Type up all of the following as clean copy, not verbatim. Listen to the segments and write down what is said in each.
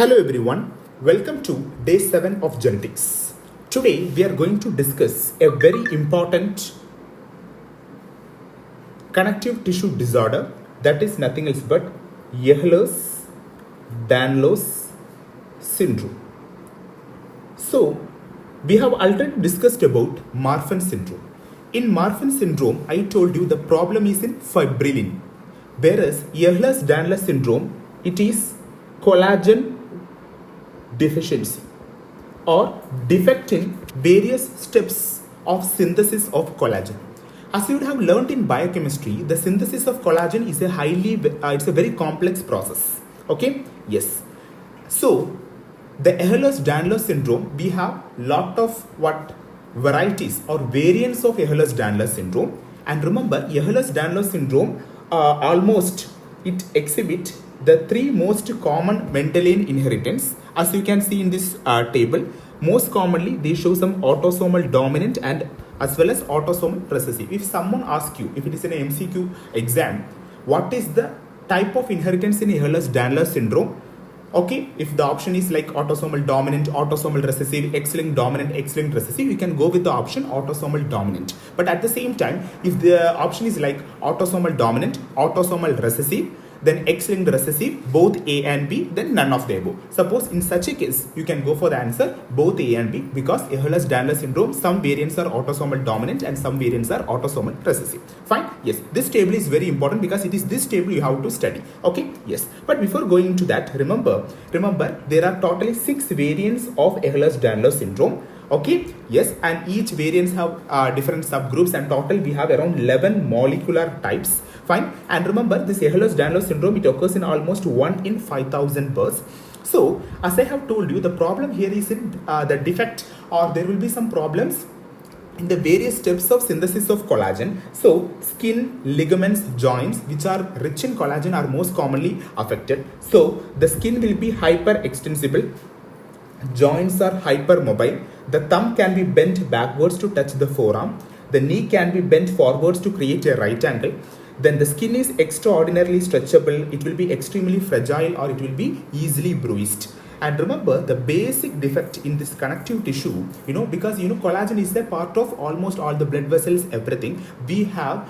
Hello everyone, welcome to day 7 of genetics. Today we are going to discuss a very important connective tissue disorder that is nothing else but Ehlers Danlos syndrome. So we have already discussed about Marfan syndrome. In Marfan syndrome, I told you the problem is in fibrillin, whereas Ehlers Danlos syndrome, it is collagen deficiency or defect in various steps of synthesis of collagen. As you would have learned in biochemistry, the synthesis of collagen is it's a very complex process. Okay? Yes. So the Ehlers-Danlos syndrome, we have lot of varieties or variants of Ehlers-Danlos syndrome. And remember, Ehlers-Danlos syndrome almost it exhibit the three most common Mendelian inheritance. As you can see in this table, most commonly they show some autosomal dominant and as well as autosomal recessive. If someone asks you, if it is an MCQ exam, what is the type of inheritance in Ehlers-Danlos syndrome? Okay, if the option is like autosomal dominant, autosomal recessive, X-linked dominant, X-linked recessive, you can go with the option autosomal dominant. But at the same time, if the option is like autosomal dominant, autosomal recessive, then X-linked recessive, both A and B, then none of the above. Suppose in such a case, you can go for the answer both A and B because Ehlers-Danlos syndrome, some variants are autosomal dominant and some variants are autosomal recessive. Fine? Yes. This table is very important because it is this table you have to study. Okay? Yes. But before going into that, remember, there are totally 6 variants of Ehlers-Danlos syndrome. Okay, yes, and each variants have different subgroups, and total we have around 11 molecular types. Fine, and remember this Ehlers-Danlos syndrome, it occurs in almost 1 in 5,000 births. So as I have told you, the problem here is in the defect, or there will be some problems in the various steps of synthesis of collagen. So skin, ligaments, joints which are rich in collagen are most commonly affected. So the skin will be hyperextensible, joints are hypermobile, the thumb can be bent backwards to touch the forearm, the knee can be bent forwards to create a right angle, then the skin is extraordinarily stretchable, it will be extremely fragile, or it will be easily bruised. And remember the basic defect in this connective tissue, because collagen is a part of almost all the blood vessels, everything. We have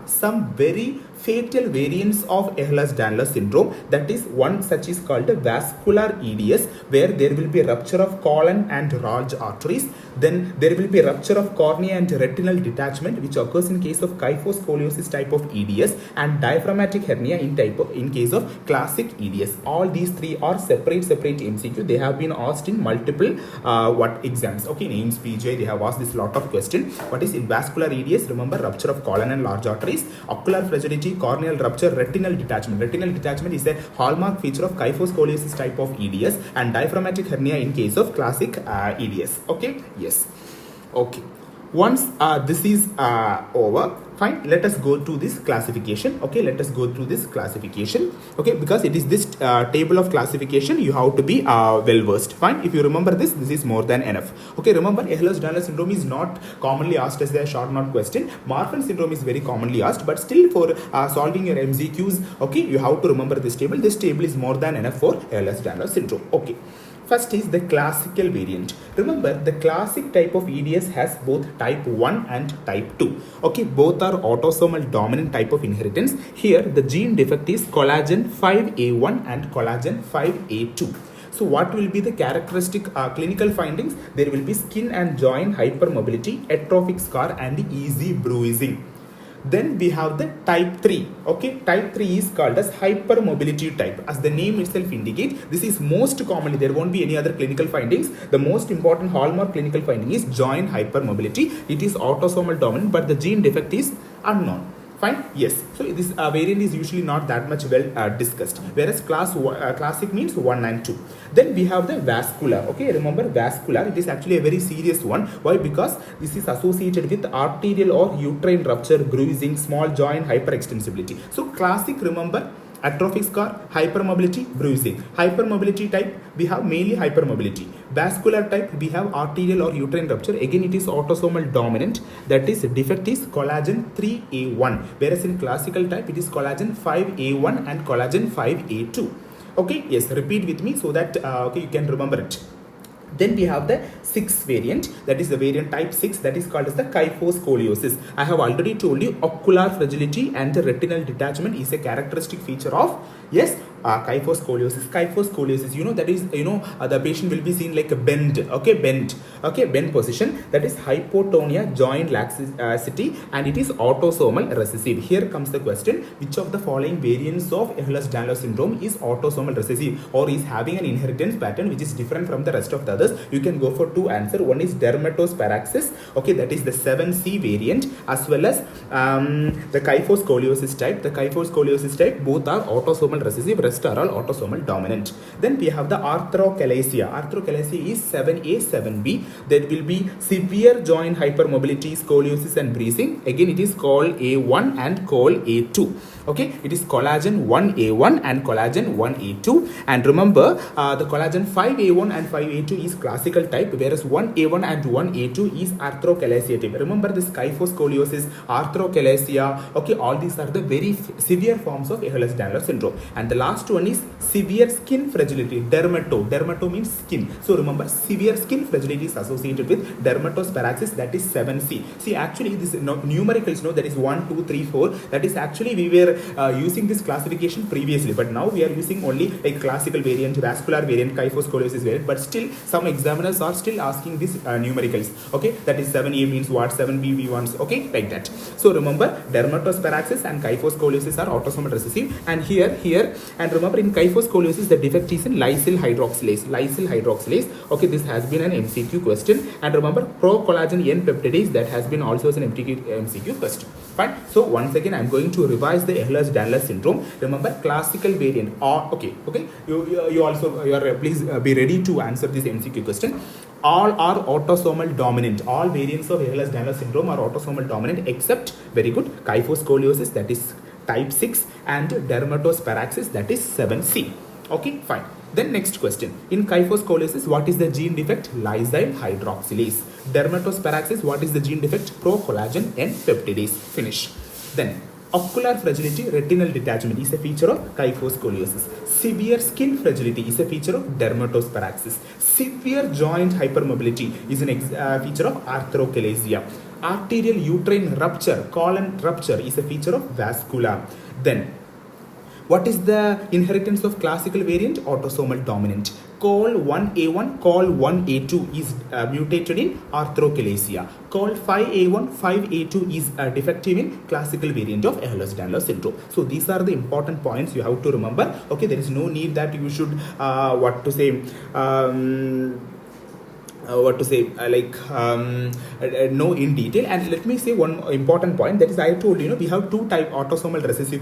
some very fatal variants of Ehlers-Danlos syndrome. That is, one such is called a vascular EDS, where there will be rupture of colon and large arteries. Then there will be rupture of cornea and retinal detachment, which occurs in case of kyphoscoliosis type of EDS, and diaphragmatic hernia in case of classic EDS. All these three are separate MCQ. They have been asked in multiple exams. Okay, in AIMS PJ they have asked this lot of questions. What is in vascular EDS? Remember, rupture of colon and large arteries, ocular fragility, corneal rupture, retinal detachment. Retinal detachment is a hallmark feature of kyphoscoliosis type of EDS, and diaphragmatic hernia in case of classic EDS. Okay, yes. Okay, once this is over, fine, let us go to this classification. Okay, let us go through this classification. Okay, because it is this table of classification you have to be well versed. Fine, if you remember this is more than enough. Okay, remember Ehlers-Danlos syndrome is not commonly asked as a short note question. Marfan syndrome is very commonly asked, but still for solving your MCQs, okay, you have to remember this table. This table is more than enough for Ehlers-Danlos syndrome. Okay. First is the classical variant. Remember, the classic type of EDS has both type 1 and type 2. Okay, both are autosomal dominant type of inheritance. Here, the gene defect is collagen 5A1 and collagen 5A2. So what will be the characteristic clinical findings? There will be skin and joint hypermobility, atrophic scar, and easy bruising. Then we have the type 3. Okay, type 3 is called as hypermobility type. As the name itself indicates, this is most commonly, there won't be any other clinical findings. The most important hallmark clinical finding is joint hypermobility. It is autosomal dominant, but the gene defect is unknown. Fine? Yes. So this variant is usually not that much well discussed. Whereas classic means 1 and 2. Then we have the vascular. Okay, remember vascular, it is actually a very serious one. Why? Because this is associated with arterial or uterine rupture, bruising, small joint hyperextensibility. So classic, remember, atrophic scar, hypermobility, bruising. Hypermobility type, we have mainly hypermobility. Vascular type, we have arterial or uterine rupture. Again, it is autosomal dominant. That is, defect is collagen 3A1. Whereas in classical type, it is collagen 5A1 and collagen 5A2. Okay, yes, repeat with me so that okay, you can remember it. Then we have the sixth variant, that is the variant type 6, that is called as the kyphoscoliosis. I have already told you ocular fragility and the retinal detachment is a characteristic feature of, yes, kyphoscoliosis. Kyphoscoliosis, you know, that is, you know, the patient will be seen like a bend, okay, bend position, that is hypotonia, joint laxity, and it is autosomal recessive. Here comes the question, which of the following variants of Ehlers-Danlos syndrome is autosomal recessive or is having an inheritance pattern which is different from the rest of the others? You can go for two answers. One is dermatosparaxis, okay, that is the 7C variant, as well as the kyphoscoliosis type. The kyphoscoliosis type, both are autosomal recessive, rest are all autosomal dominant. Then we have the arthrochalasia. Arthrochalasia is 7A, 7B. There will be severe joint hypermobility, scoliosis and bruising. Again, it is called A1 and called A2. Okay, it is collagen 1A1 and collagen 1A2. And remember, the collagen 5A1 and 5A2 is classical type, whereas 1A1 and 1A2 is arthrochalasia type. Remember this kyphoscoliosis, arthrochalasia, okay, all these are the very severe forms of Ehlers-Danlos syndrome. And the last one is severe skin fragility, dermato means skin. So remember, severe skin fragility is associated with dermatosparaxis, that is 7C. See, actually this numericals, no, that is 1, 2, 3, 4, that is actually we were using this classification previously, but now we are using only a classical variant, vascular variant, kyphoscoliosis variant, but still some examiners are still asking these numericals, okay, that is 7A means what, 7B we want, okay, like that. So remember, dermatosparaxis and kyphoscoliosis are autosomal recessive, and here, and remember in kyphoscoliosis the defect is in lysyl hydroxylase, okay, this has been an MCQ question, and remember pro-collagen N peptidase, that has been also as an MCQ question. Fine. So once again, I am going to revise the Ehlers-Danlos syndrome. Remember, classical variant. Okay. You are please be ready to answer this MCQ question. All are autosomal dominant. All variants of Ehlers-Danlos syndrome are autosomal dominant, except, very good, kyphoscoliosis, that is type 6, and dermatosparaxis, that is 7C. Okay, fine. Then next question. In kyphoscoliosis, what is the gene defect? Lysyl hydroxylase. Dermatosparaxis, what is the gene defect? Pro-collagen N peptidase. Finish. Then ocular fragility, retinal detachment is a feature of kyphoscoliosis. Severe skin fragility is a feature of dermatosparaxis. Severe joint hypermobility is a feature of arthrochalasia. Arterial uterine rupture, colon rupture is a feature of vascular. Then what is the inheritance of classical variant? Autosomal dominant. Col1A1, Col1A2 is mutated in arthrochalasia. Col5A1, 5A2 is defective in classical variant of Ehlers-Danlos syndrome. So these are the important points you have to remember. Okay, there is no need that you should know in detail. And let me say one important point, that is, I told you, we have two type autosomal recessive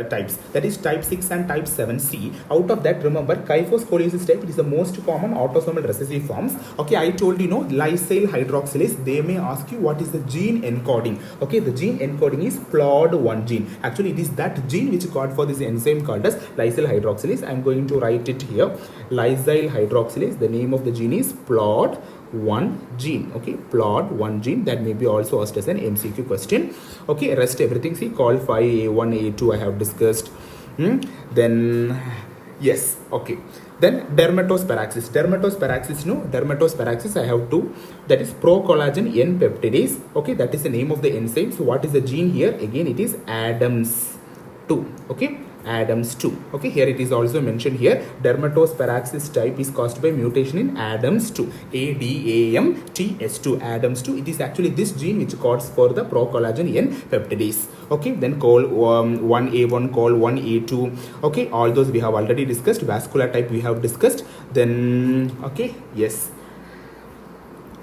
types, that is type 6 and type 7C. Out of that, remember, kyphoscoliosis type, it is the most common autosomal recessive forms. Okay, I told you, lysyl hydroxylase. They may ask you what is the gene encoding. Okay, the gene encoding is PLOD1 gene. Actually, it is that gene which code for this enzyme called as lysyl hydroxylase. I am going to write it here. Lysyl hydroxylase, the name of the gene is PLOD1 gene. Okay, PLOD1 gene, that may be also asked as an MCQ question. Okay, rest everything, see, Col5A1, A2 I have discussed. Then yes, okay. Then dermatosparaxis. Dermatosparaxis I have two, that is pro-collagen N peptidase. Okay, that is the name of the enzyme. So what is the gene here? Again, it is ADAMS2. Okay, ADAMS2. Okay, here it is also mentioned here. Dermatosparaxis type is caused by mutation in ADAMS2. ADAMTS2. ADAMS2. It is actually this gene which codes for the pro-collagen N peptidase. Okay, then Col1A1, Col1A2. Okay, all those we have already discussed. Vascular type we have discussed. Then okay, yes.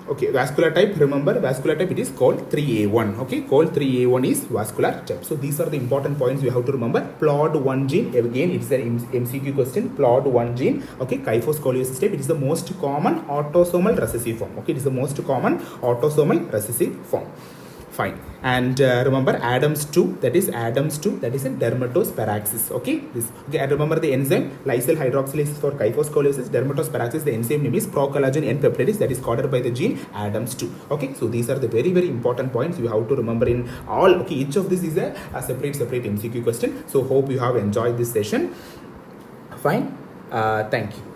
Okay, vascular type, remember, vascular type, it is Col3A1. Okay, Col3A1 is vascular type. So these are the important points you have to remember. PLOD1 gene, again it's an MCQ question. PLOD1 gene. Okay, kyphoscoliosis type, it is the most common autosomal recessive form. Okay, it is the most common autosomal recessive form. Fine. And remember ADAMS2, that is ADAMS2, that is in dermatosparaxis. Okay, this. Okay, and remember the enzyme lysyl hydroxylase for kyphoscoliosis. Dermatosparaxis, the enzyme name is pro-collagen N peptidase, that is coded by the gene ADAMS2. Okay, so these are the very, very important points you have to remember in all. Okay, each of this is a separate MCQ question. So hope you have enjoyed this session. Fine. Thank you.